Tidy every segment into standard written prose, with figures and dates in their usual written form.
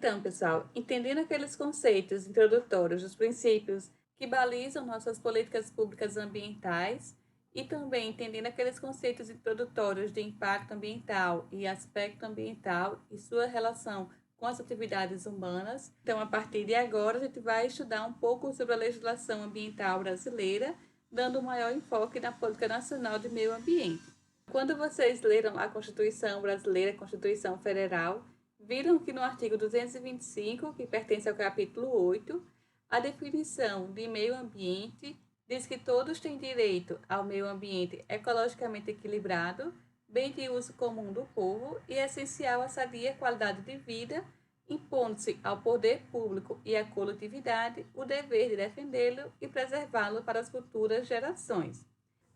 Então, pessoal, entendendo aqueles conceitos introdutórios dos princípios que balizam nossas políticas públicas ambientais e também entendendo aqueles conceitos introdutórios de impacto ambiental e aspecto ambiental e sua relação com as atividades humanas. Então, a partir de agora, a gente vai estudar um pouco sobre a legislação ambiental brasileira, dando um maior enfoque na Política Nacional de Meio Ambiente. Quando vocês leram a Constituição Brasileira, a Constituição Federal, viram que no artigo 225, que pertence ao capítulo 8, a definição de meio ambiente diz que todos têm direito ao meio ambiente ecologicamente equilibrado, bem de uso comum do povo e essencial à sadia qualidade de vida, impondo-se ao poder público e à coletividade o dever de defendê-lo e preservá-lo para as futuras gerações.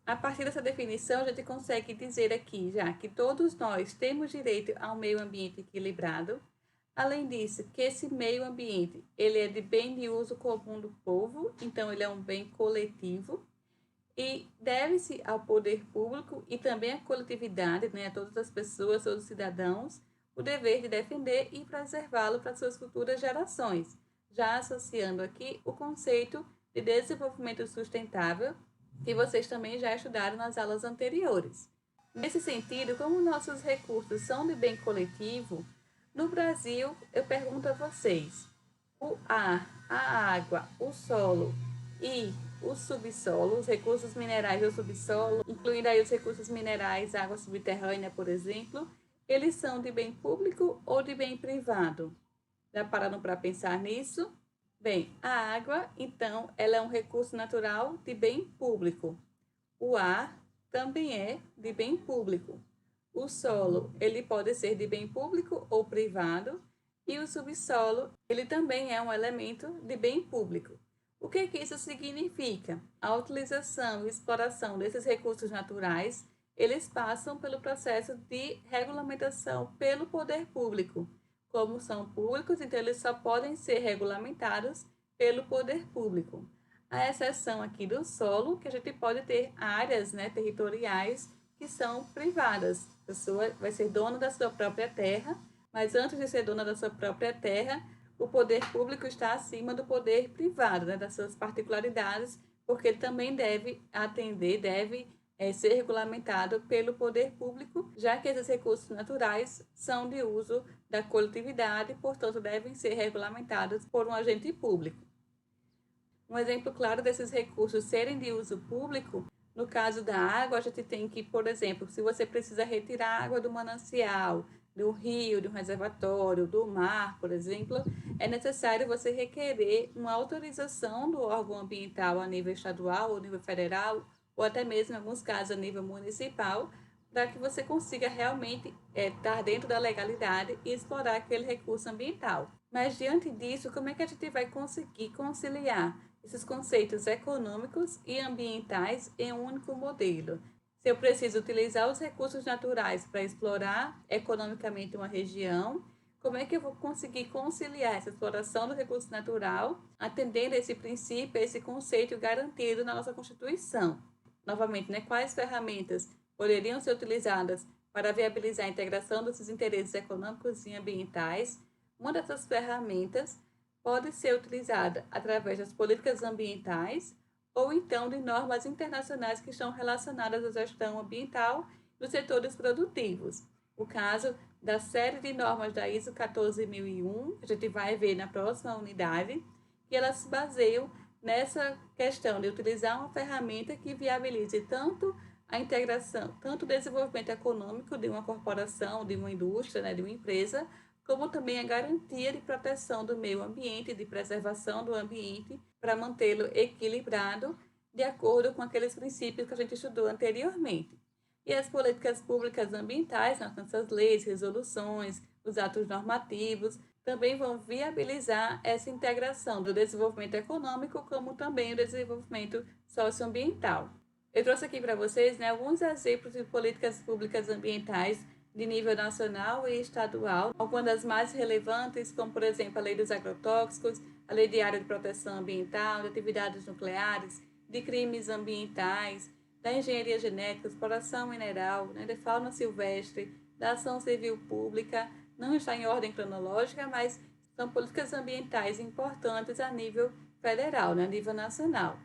A partir dessa definição, a gente consegue dizer aqui já que todos nós temos direito a um meio ambiente equilibrado. Além disso, que esse meio ambiente ele é de bem de uso comum do povo, então ele é um bem coletivo e deve-se ao poder público e também à coletividade, né, a todas as pessoas, todos os cidadãos, o dever de defender e preservá-lo para suas futuras gerações, já associando aqui o conceito de desenvolvimento sustentável, que vocês também já estudaram nas aulas anteriores. Nesse sentido, como nossos recursos são de bem coletivo, no Brasil, eu pergunto a vocês, o ar, a água, o solo e o subsolo, os recursos minerais do subsolo, incluindo aí os recursos minerais, água subterrânea, por exemplo, eles são de bem público ou de bem privado? Já pararam para pensar nisso? Bem, a água, então, ela é um recurso natural de bem público. O ar também é de bem público. O solo, ele pode ser de bem público ou privado. E o subsolo, ele também é um elemento de bem público. O que isso significa? A utilização e exploração desses recursos naturais, eles passam pelo processo de regulamentação pelo poder público. Como são públicos, então eles só podem ser regulamentados pelo poder público. A exceção aqui do solo, que a gente pode ter áreas, né, territoriais que são privadas. A pessoa vai ser dona da sua própria terra, mas antes de ser dona da sua própria terra, o poder público está acima do poder privado, né, das suas particularidades, porque ele também deve atender, deve ser regulamentado pelo poder público, já que esses recursos naturais são de uso da coletividade, portanto, devem ser regulamentados por um agente público. Um exemplo claro desses recursos serem de uso público, no caso da água, a gente tem que, por exemplo, se você precisa retirar água do manancial, do rio, de um reservatório, do mar, por exemplo, é necessário você requerer uma autorização do órgão ambiental a nível estadual ou nível federal, ou até mesmo, em alguns casos, a nível municipal, para que você consiga realmente estar dentro da legalidade e explorar aquele recurso ambiental. Mas, diante disso, como é que a gente vai conseguir conciliar esses conceitos econômicos e ambientais em um único modelo? Se eu preciso utilizar os recursos naturais para explorar economicamente uma região, como é que eu vou conseguir conciliar essa exploração do recurso natural, atendendo a esse princípio, a esse conceito garantido na nossa Constituição? Novamente, né, quais ferramentas poderiam ser utilizadas para viabilizar a integração desses interesses econômicos e ambientais? Uma dessas ferramentas pode ser utilizada através das políticas ambientais ou então de normas internacionais que estão relacionadas à gestão ambiental nos setores produtivos. O caso da série de normas da ISO 14001, que a gente vai ver na próxima unidade, que elas se baseiam nessa questão de utilizar uma ferramenta que viabilize tanto a integração, tanto o desenvolvimento econômico de uma corporação, de uma indústria, né, de uma empresa, como também a garantia de proteção do meio ambiente, de preservação do ambiente, para mantê-lo equilibrado de acordo com aqueles princípios que a gente estudou anteriormente. E as políticas públicas ambientais, nas nossas leis, resoluções, os atos normativos, também vão viabilizar essa integração do desenvolvimento econômico, como também o desenvolvimento socioambiental. Eu trouxe aqui para vocês, né, alguns exemplos de políticas públicas ambientais de nível nacional e estadual, algumas das mais relevantes, como, por exemplo, a Lei dos Agrotóxicos, a Lei Diária de Proteção Ambiental, de Atividades Nucleares, de Crimes Ambientais, da Engenharia Genética, Exploração Mineral, né, de Fauna Silvestre, da Ação Civil Pública. Não está em ordem cronológica, mas são políticas ambientais importantes a nível federal, né, a nível nacional.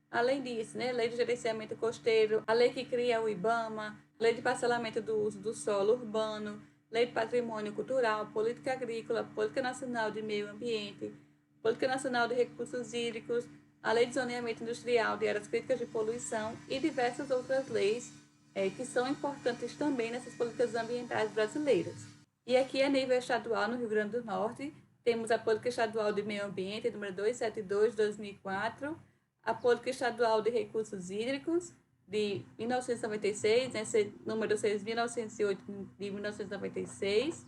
Além disso, né, lei de gerenciamento costeiro, a lei que cria o IBAMA, lei de parcelamento do uso do solo urbano, lei de patrimônio cultural, política agrícola, política nacional de meio ambiente, política nacional de recursos hídricos, a lei de zoneamento industrial de áreas críticas de poluição e diversas outras leis que são importantes também nessas políticas ambientais brasileiras. E aqui a nível estadual, no Rio Grande do Norte, temos a Política Estadual de Meio Ambiente, número 272, de 2004, a Política Estadual de Recursos Hídricos, de 1996, né, número 6.908 de 1996,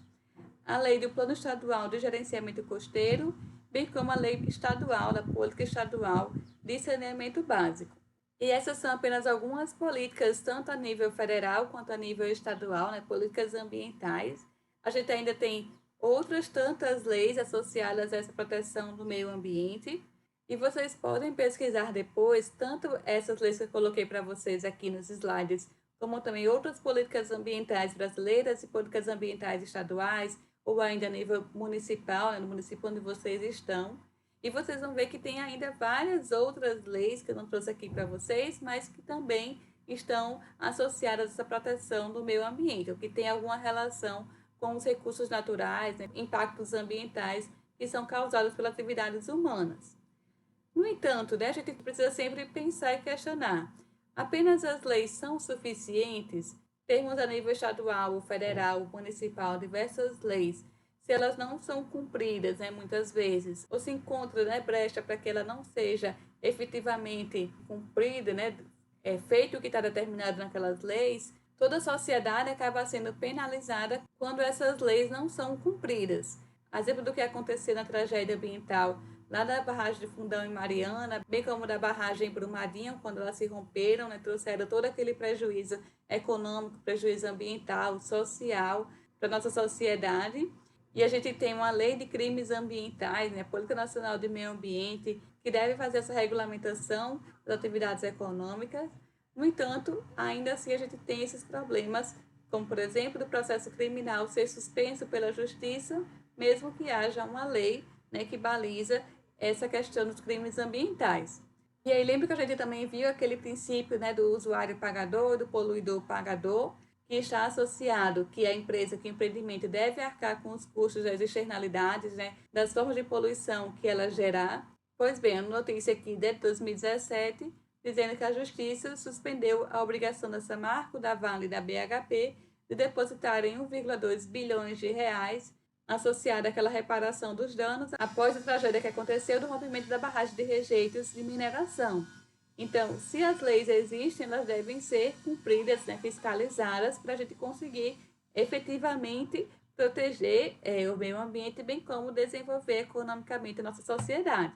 a Lei do Plano Estadual de Gerenciamento Costeiro, bem como a Lei Estadual da Política Estadual de Saneamento Básico. E essas são apenas algumas políticas, tanto a nível federal quanto a nível estadual, né, políticas ambientais. A gente ainda tem outras tantas leis associadas a essa proteção do meio ambiente. E vocês podem pesquisar depois, tanto essas leis que eu coloquei para vocês aqui nos slides, como também outras políticas ambientais brasileiras e políticas ambientais estaduais, ou ainda a nível municipal, né, no município onde vocês estão. E vocês vão ver que tem ainda várias outras leis que eu não trouxe aqui para vocês, mas que também estão associadas a essa proteção do meio ambiente, ou que tem alguma relação com os recursos naturais, né, impactos ambientais que são causados pelas atividades humanas. No entanto, né, a gente precisa sempre pensar e questionar. Apenas as leis são suficientes? Temos a nível estadual, federal, municipal, diversas leis. Se elas não são cumpridas, né, muitas vezes, ou se encontra, né, brecha para que ela não seja efetivamente cumprida, né, feito o que está determinado naquelas leis, toda a sociedade acaba sendo penalizada quando essas leis não são cumpridas. Exemplo do que aconteceu na tragédia ambiental lá da barragem de Fundão em Mariana, bem como da barragem em Brumadinho, quando elas se romperam, né, trouxeram todo aquele prejuízo econômico, prejuízo ambiental, social para a nossa sociedade. E a gente tem uma lei de crimes ambientais, né, Política Nacional de Meio Ambiente, que deve fazer essa regulamentação das atividades econômicas. No entanto, ainda assim a gente tem esses problemas, como por exemplo, do processo criminal ser suspenso pela justiça, mesmo que haja uma lei, né, que baliza essa questão dos crimes ambientais. E aí lembra que a gente também viu aquele princípio, né, do usuário pagador, do poluidor pagador, que está associado que a empresa, que o empreendimento deve arcar com os custos das externalidades, né, das formas de poluição que ela gerar. Pois bem, a notícia aqui de 2017, dizendo que a Justiça suspendeu a obrigação da Samarco, da Vale e da BHP de depositarem 1,2 bilhões de reais associada àquela reparação dos danos após a tragédia que aconteceu do rompimento da barragem de rejeitos de mineração. Então, se as leis existem, elas devem ser cumpridas, né, fiscalizadas, para a gente conseguir efetivamente proteger o meio ambiente, bem como desenvolver economicamente a nossa sociedade.